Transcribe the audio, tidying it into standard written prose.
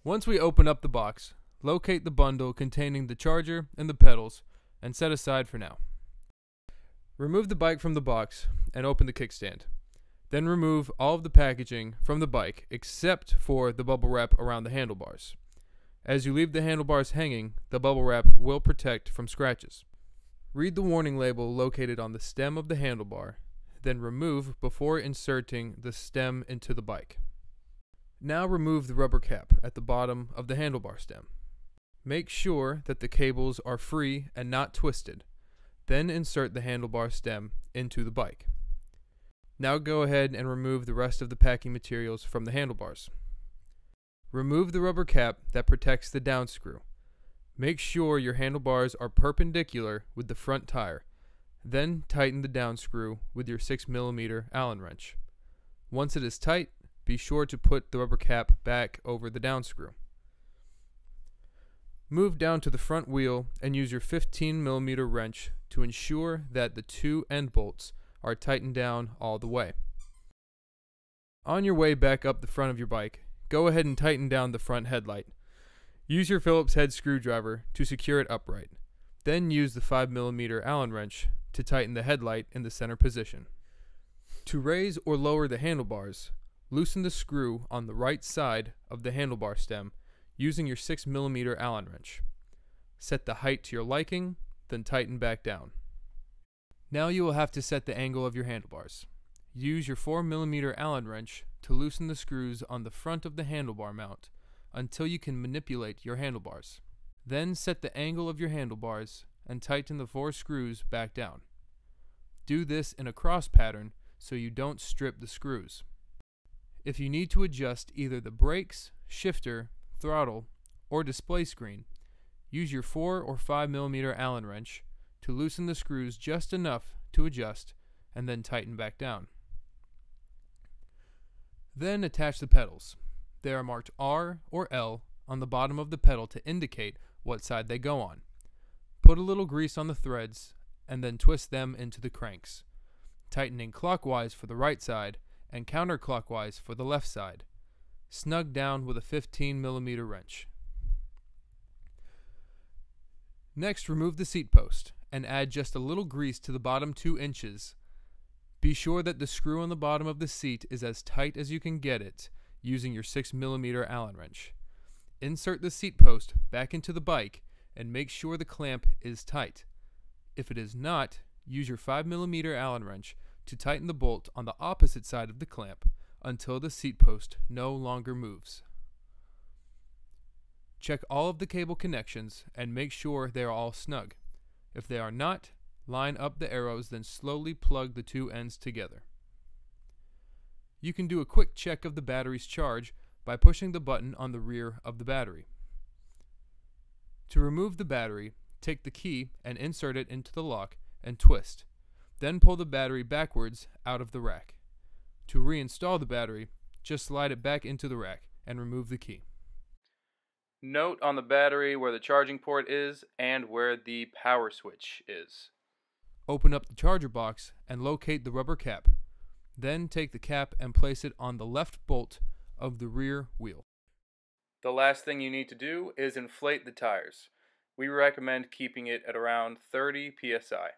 Once we open up the box, locate the bundle containing the charger and the pedals and set aside for now. Remove the bike from the box and open the kickstand. Then remove all of the packaging from the bike except for the bubble wrap around the handlebars. As you leave the handlebars hanging, the bubble wrap will protect from scratches. Read the warning label located on the stem of the handlebar, then remove before inserting the stem into the bike. Now remove the rubber cap at the bottom of the handlebar stem. Make sure that the cables are free and not twisted. Then insert the handlebar stem into the bike. Now go ahead and remove the rest of the packing materials from the handlebars. Remove the rubber cap that protects the downscrew. Make sure your handlebars are perpendicular with the front tire. Then tighten the downscrew with your 6mm Allen wrench. Once it is tight, be sure to put the rubber cap back over the downscrew. Move down to the front wheel and use your 15mm wrench to ensure that the two end bolts are tightened down all the way. On your way back up the front of your bike, go ahead and tighten down the front headlight. Use your Phillips head screwdriver to secure it upright. Then use the 5mm Allen wrench to tighten the headlight in the center position. To raise or lower the handlebars, loosen the screw on the right side of the handlebar stem using your 6mm Allen wrench. Set the height to your liking, then tighten back down. Now you will have to set the angle of your handlebars. Use your 4mm Allen wrench to loosen the screws on the front of the handlebar mount until you can manipulate your handlebars. Then set the angle of your handlebars and tighten the 4 screws back down. Do this in a cross pattern so you don't strip the screws. If you need to adjust either the brakes, shifter, throttle, or display screen, use your 4 or 5mm Allen wrench to loosen the screws just enough to adjust and then tighten back down. Then attach the pedals. They are marked R or L on the bottom of the pedal to indicate what side they go on. Put a little grease on the threads and then twist them into the cranks, tightening clockwise for the right side and counterclockwise for the left side. Snug down with a 15mm wrench. Next, remove the seat post and add just a little grease to the bottom 2 inches. Be sure that the screw on the bottom of the seat is as tight as you can get it using your 6mm Allen wrench. Insert the seat post back into the bike and make sure the clamp is tight. If it is not, use your 5mm Allen wrench to tighten the bolt on the opposite side of the clamp until the seat post no longer moves. Check all of the cable connections and make sure they are all snug. If they are not, line up the arrows, then slowly plug the 2 ends together. You can do a quick check of the battery's charge by pushing the button on the rear of the battery. To remove the battery, take the key and insert it into the lock and twist. Then pull the battery backwards out of the rack. To reinstall the battery, just slide it back into the rack and remove the key. Note on the battery where the charging port is and where the power switch is. Open up the charger box and locate the rubber cap. Then take the cap and place it on the left bolt of the rear wheel. The last thing you need to do is inflate the tires. We recommend keeping it at around 30 psi.